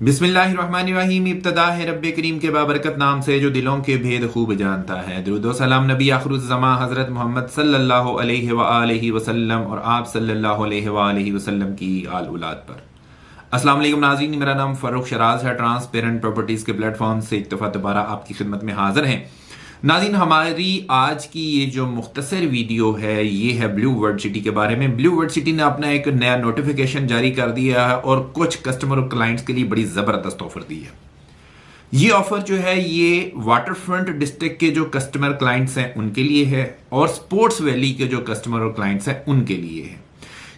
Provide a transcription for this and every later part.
बिस्मिल्लाहिर्रहमानिर्रहीम। इब्तदा है रब्बे करीम के बाबरकत नाम से जो दिलों के भेद खूब जानता है। दुरूद व सलाम नबी आखिरुज़्ज़मा हज़रत मोहम्मद सल्लल्लाहु अलैहि व आलिहि वसल्लम और आप सल्लल्लाहु अलैहि व आलिहि वसल्लम की आल औलाद पर। अस्सलाम वालेकुम नाज़रीन, मेरा नाम फ़ारूक शराज है। ट्रांसपेरेंट प्रॉपर्टीज़ के प्लेटफॉर्म से एक दफ़ा दोबारा आपकी खिदमत में हाज़िर हैं। नाज़रीन, हमारी आज की ये जो मुख्तसर वीडियो है ये है ब्लू वर्ल्ड सिटी के बारे में। ब्लू वर्ल्ड सिटी ने अपना एक नया नोटिफिकेशन जारी कर दिया है और कुछ कस्टमर और क्लाइंट्स के लिए बड़ी ज़बरदस्त ऑफर दी है। ये ऑफर जो है ये वाटर फ्रंट डिस्ट्रिक्ट के जो कस्टमर क्लाइंट्स हैं उनके लिए है और स्पोर्ट्स वैली के जो कस्टमर और क्लाइंट्स हैं उनके लिए है।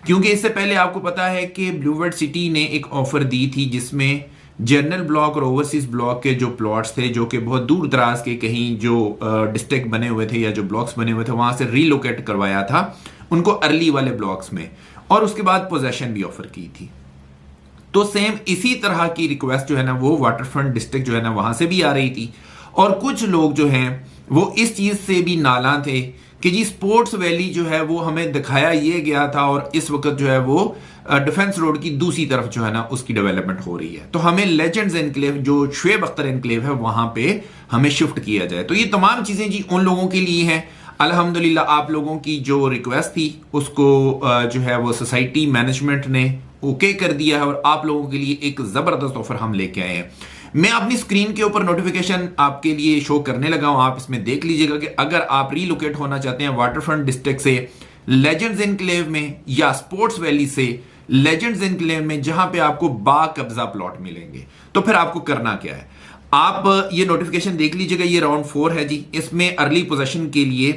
क्योंकि इससे पहले आपको पता है कि ब्लू वर्ल्ड सिटी ने एक ऑफर दी थी जिसमें जनरल ब्लॉक और ओवरसीज ब्लॉक के जो प्लॉट्स थे जो कि बहुत दूर दराज के कहीं जो डिस्ट्रिक्ट बने हुए थे या जो ब्लॉक्स बने हुए थे वहां से रीलोकेट करवाया था उनको अर्ली वाले ब्लॉक्स में, और उसके बाद पोजेशन भी ऑफर की थी। तो सेम इसी तरह की रिक्वेस्ट जो है ना वो वाटर फ्रंट डिस्ट्रिक्ट जो है ना वहां से भी आ रही थी। और कुछ लोग जो हैं वो इस चीज से भी नाला थे कि जी स्पोर्ट्स वैली जो है वो हमें दिखाया ये गया था और इस वक्त जो है वो डिफेंस रोड की दूसरी तरफ जो है ना उसकी डेवलपमेंट हो रही है, तो हमें लेजेंड्स एनक्लेव जो शुएब अख्तर एनक्लेव है वहां पे हमें शिफ्ट किया जाए। तो ये तमाम चीजें जी उन लोगों के लिए हैं। अल्हम्दुलिल्लाह आप लोगों की जो रिक्वेस्ट थी उसको जो है वो सोसाइटी मैनेजमेंट ने ओके कर दिया है और आप लोगों के लिए एक जबरदस्त ऑफर हम लेके आए हैं। मैं अपनी स्क्रीन के ऊपर नोटिफिकेशन आपके लिए शो करने लगा हूं, आप इसमें देख लीजिएगा कि अगर आप रीलोकेट होना चाहते हैं वाटर फ्रंट डिस्ट्रिक्ट से लेजेंड्स एनक्लेव में या स्पोर्ट्स वैली से लेजेंड्स एनक्लेव में जहां पे आपको बाकब्जा प्लॉट मिलेंगे, तो फिर आपको करना क्या है, आप ये नोटिफिकेशन देख लीजिएगा। ये राउंड 4 है जी। इसमें अर्ली पोजेशन के लिए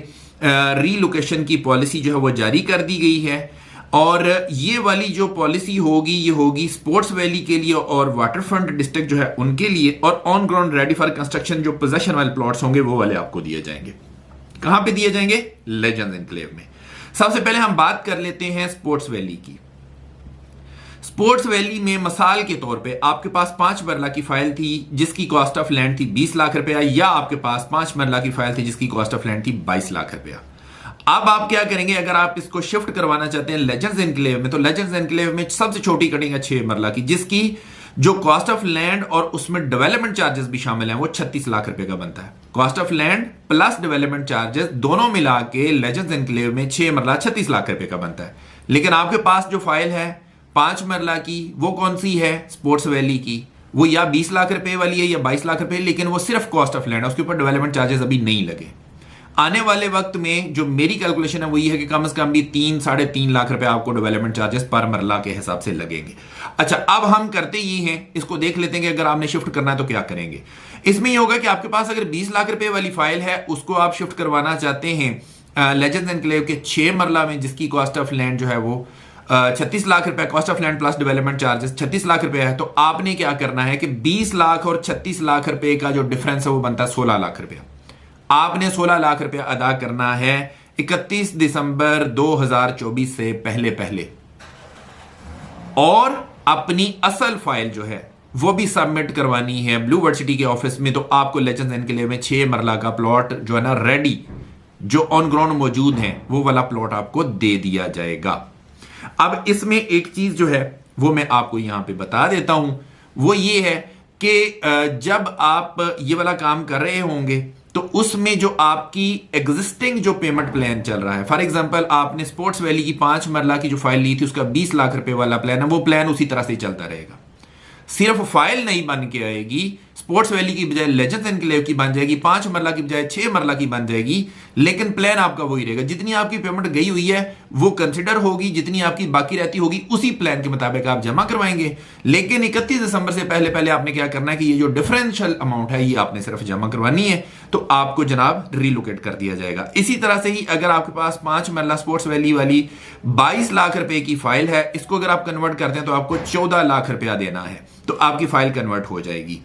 रीलोकेशन की पॉलिसी जो है वो जारी कर दी गई है और ये वाली जो पॉलिसी होगी ये होगी स्पोर्ट्स वैली के लिए और वाटर फ्रंट डिस्ट्रिक्ट जो है उनके लिए, और on ground ready for construction जो पोजेशन वाले प्लॉट्स होंगे वो वाले आपको दिए जाएंगे। कहां पे दिए जाएंगे? लेजेंड्स एनक्लेव में। सबसे पहले हम बात कर लेते हैं स्पोर्ट्स वैली की। स्पोर्ट्स वैली में मिसाल के तौर पे आपके पास 5 मरला की फाइल थी जिसकी कॉस्ट ऑफ लैंड थी 20 लाख रुपया, या आपके पास 5 मरला की फाइल थी जिसकी कॉस्ट ऑफ लैंड थी 22 लाख रुपया। अब आप क्या करेंगे, अगर आप इसको शिफ्ट करवाना चाहते हैं लेजेंड्स एनक्लेव में, तो लेजेंड्स एनक्लेव में सबसे छोटी कटिंग है 6 मरला की जिसकी जो कॉस्ट ऑफ लैंड और उसमें डेवलपमेंट चार्जेस भी शामिल हैं वो 36 लाख रुपए का बनता है। Cost of land plus development charges दोनों मिला के लेजेंड्स एनक्लेव में 6 मरला 36 लाख रुपए का बनता है। लेकिन आपके पास जो फाइल है 5 मरला की वो कौन सी है? स्पोर्ट्स वैली की। वो या 20 लाख रुपए वाली है या 22 लाख रुपए, लेकिन वो सिर्फ कॉस्ट ऑफ लैंड है, उसके ऊपर डेवलपमेंट चार्जेस अभी नहीं लगे। आने वाले वक्त में जो मेरी कैलकुलेशन है वो ये है कि कम से कम भी 3-3.5 लाख रुपए आपको डेवलपमेंट चार्जेस पर मरला के हिसाब से लगेंगे। अच्छा, अब हम करते ये हैं, इसको देख लेते हैं कि अगर आपने शिफ्ट करना है तो क्या करेंगे। इसमें ये होगा कि आपके पास अगर 20 लाख रुपए वाली फाइल है उसको आप शिफ्ट करवाना चाहते हैं लेजेंड्स एनक्लेव के 6 मरला में जिसकी कॉस्ट ऑफ लैंड जो है वो 36 लाख रुपए, cost of land plus development charges 36 lakh रुपए है, तो आपने क्या करना है कि 20 लाख और 36 लाख रुपए का जो डिफरेंस है वो बनता है 16 लाख रुपया। आपने 16 लाख रुपया अदा करना है 31 दिसंबर 2024 से पहले पहले, और अपनी असल फाइल जो है वो भी सबमिट करवानी है ब्लू वर्ल्ड सिटी के ऑफिस में। तो आपको लेजेंड्स एनक्लेव में 6 मरला का प्लॉट जो है ना रेडी, जो ऑन ग्राउंड मौजूद है, वो वाला प्लॉट आपको दे दिया जाएगा। अब इसमें एक चीज जो है वो मैं आपको यहां पे बता देता हूं, वो ये है कि जब आप ये वाला काम कर रहे होंगे तो उसमें जो आपकी एग्जिस्टिंग जो पेमेंट प्लान चल रहा है, फॉर एग्जांपल आपने स्पोर्ट्स वैली की 5 मरला की जो फाइल ली थी उसका 20 लाख रुपए वाला प्लान है, वो प्लान उसी तरह से चलता रहेगा। सिर्फ फाइल नहीं बन के आएगी, स्पोर्ट्स वैली की बजाय लेजेंड्स एनक्लेव की बन जाएगी, 5 मरला की बजाय 6 मरला की बन जाएगी, लेकिन प्लान आपका वही रहेगा। जितनी आपकी पेमेंट गई हुई है वो कंसिडर होगी, जितनी आपकी बाकी रहती होगी उसी प्लान के मुताबिक आप जमा करवाएंगे। लेकिन 31 दिसंबर से पहले पहले आपने क्या करना है कि ये जो डिफरेंशियल अमाउंट है ये आपने सिर्फ जमा करवानी है, तो आपको जनाब रीलोकेट कर दिया जाएगा। इसी तरह से ही अगर आपके पास 5 मरला स्पोर्ट्स वैली वाली 22 लाख रुपए की फाइल है, इसको अगर आप कन्वर्ट करते हैं तो आपको 14 लाख रुपया देना है, तो आपकी फाइल कन्वर्ट हो जाएगी।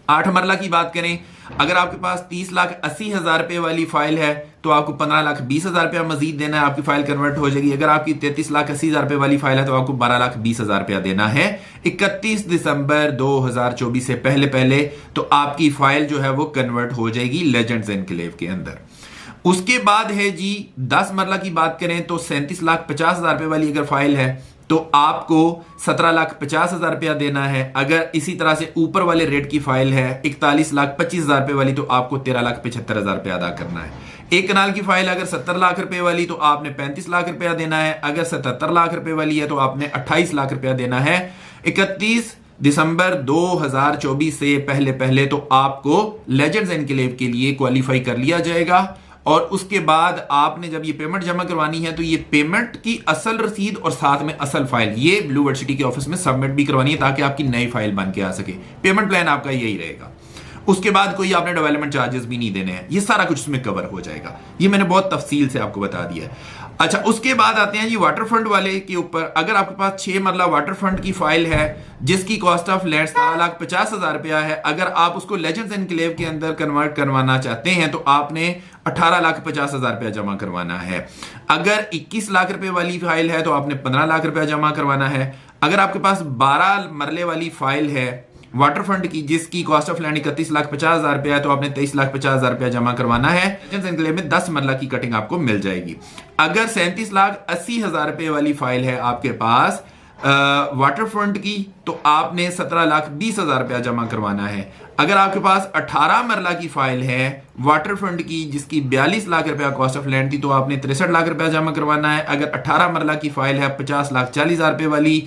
8 मरला की बात करें, अगर आपके पास 30,80,000 रुपए वाली फाइल है तो आपको 15,20,000 रुपया मजीद देना है, आपकी फाइल कन्वर्ट हो जाएगी। अगर आपकी 33,80,000 रुपए वाली फाइल है तो आपको 12,20,000 रुपया देना है 31 दिसंबर 2024 से पहले पहले, तो आपकी फाइल जो है वो कन्वर्ट हो जाएगी लेजेंड्स एनक्लेव के अंदर। उसके बाद है जी 10 मरला की बात करें तो 37,50,000 रुपए वाली अगर फाइल है तो आपको 17,50,000 रुपया देना है। अगर इसी तरह से ऊपर वाले रेट की फाइल है 41,25,000 रुपए वाली, तो आपको 13,75,000 रुपया अदा करना है। एक कनाल की फाइल अगर 70 लाख रुपए वाली तो आपने 35 लाख रुपया देना है। अगर 77 लाख रुपए वाली है तो आपने 28 लाख रुपया देना है। 31 दिसंबर 2024 से पहले पहले तो आपको लेजेंड्स एनक्लेव के लिए क्वालिफाई कर लिया जाएगा। और उसके बाद आपने जब ये पेमेंट जमा करवानी है तो ये पेमेंट की असल रसीद और साथ में असल फाइल ये ब्लू वर्ल्ड सिटी के ऑफिस में सबमिट भी करवानी है, ताकि आपकी नई फाइल बन के आ सके। पेमेंट प्लान आपका यही रहेगा। उसके बाद कोई आपने डेवलपमेंट चार्जेस भी नहीं देने हैं, ये सारा कुछ इसमें कवर हो जाएगा। ये मैंने बहुत तफसील से आपको बता दिया है। अच्छा, उसके बाद आते हैं जी वाटर फ्रंट वाले के ऊपर। अगर आपके पास 6 मरला वाटर फ्रंट की फाइल है जिसकी कॉस्ट ऑफ लैंड 17,50,000 रुपया है, अगर आप उसको लेजेंड्स एनक्लेव के अंदर कन्वर्ट करवाना चाहते हैं तो आपने 18,50,000 रुपया जमा करवाना है। अगर 21 लाख रुपए वाली फाइल है तो आपने 15 लाख रुपया जमा करवाना है। अगर आपके पास 12 मरले वाली फाइल है वाटर फ्रंट की जिसकी कॉस्ट ऑफ लैंड 31,50,000 रुपया है तो आपने 23,50,000 रुपया जमा करवाना है। एनक्लेव में 10 मरला की कटिंग आपको मिल जाएगी। अगर 37,80,000 रुपए वाली फाइल है आपके पास वाटर फ्रंट की तो आपने 17,20,000 रुपया जमा करवाना है। अगर आपके पास 18 मरला की फाइल है वाटर फ्रंट की जिसकी 42 लाख रुपया कॉस्ट ऑफ लैंड थी तो आपने 63 लाख रुपया जमा करवाना है। अगर 18 मरला की फाइल है 50,40,000 रुपए वाली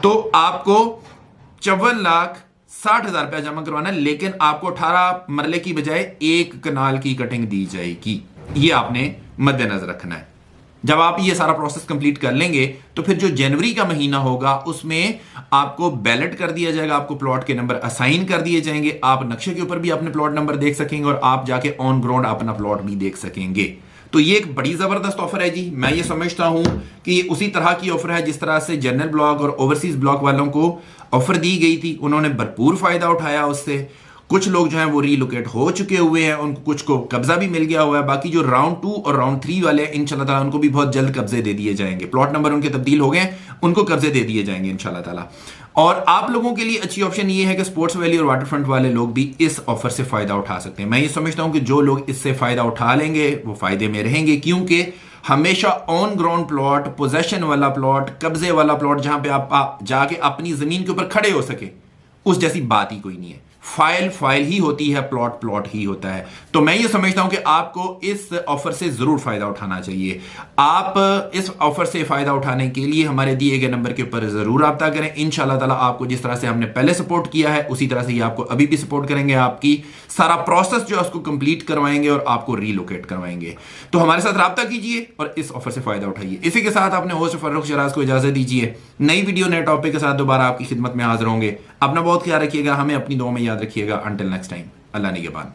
तो आपको 54,60,000 रुपया जमा करवाना है, लेकिन आपको 18 मरले की बजाय एक कनाल की कटिंग दी जाएगी। ये आपने मद्देनजर रखना है। जब आप ये सारा प्रोसेस कंप्लीट कर लेंगे तो फिर जो जनवरी का महीना होगा उसमें आपको बैलेट कर दिया जाएगा, आपको प्लॉट के नंबर असाइन कर दिए जाएंगे। आप नक्शे के ऊपर भी अपने प्लॉट नंबर देख सकेंगे और आप जाके ऑन ग्राउंड अपना प्लॉट भी देख सकेंगे। तो ये एक बड़ी जबरदस्त ऑफर है जी। मैं ये समझता हूं कि ये उसी तरह की ऑफर है जिस तरह से जनरल ब्लॉक और ओवरसीज ब्लॉक वालों को ऑफर दी गई थी, उन्होंने भरपूर फायदा उठाया उससे। कुछ लोग जो हैं वो रीलोकेट हो चुके हुए हैं, उनको कुछ को कब्जा भी मिल गया हुआ है। बाकी जो राउंड 2 और राउंड 3 वाले हैं इंशाल्लाह ताला उनको भी बहुत जल्द कब्जे दे दिए जाएंगे। प्लॉट नंबर उनके तब्दील हो गए, उनको कब्जे दे दिए जाएंगे इंशाल्लाह ताला। और आप लोगों के लिए अच्छी ऑप्शन ये है कि स्पोर्ट्स वैली और वाटर फ्रंट वाले लोग भी इस ऑफर से फायदा उठा सकते हैं। मैं ये समझता हूं कि जो लोग इससे फायदा उठा लेंगे वो फायदे में रहेंगे, क्योंकि हमेशा ऑन ग्राउंड प्लॉट, पोजेशन वाला प्लॉट, कब्जे वाला प्लॉट जहां पे आप जाके अपनी जमीन के ऊपर खड़े हो सके, उस जैसी बात ही कोई नहीं है। फाइल फाइल ही होती है, प्लॉट प्लॉट ही होता है। तो मैं ये समझता हूं कि आपको इस ऑफर से जरूर फायदा उठाना चाहिए। आप इस ऑफर से फायदा उठाने के लिए हमारे दिए गए नंबर के ऊपर जरूर रब्ता करें। इंशाल्लाह ताला आपको जिस तरह से हमने पहले सपोर्ट किया है उसी तरह से ही आपको अभी भी सपोर्ट करेंगे। आपकी सारा प्रोसेस जो है उसको कंप्लीट करवाएंगे और आपको रीलोकेट करवाएंगे। तो हमारे साथ रब्ता कीजिए और इस ऑफर से फायदा उठाइए। इसी के साथ अपने होस्ट फर्रुख शराज को इजाजत दीजिए। नई वीडियो नए टॉपिक के साथ दोबारा आपकी खिदमत में हाजिर होंगे। अपना बहुत ख्याल रखिएगा, हमें अपनी दुआ में याद रखिएगा। अंटिल नेक्स्ट टाइम, अल्लाह निगहबान।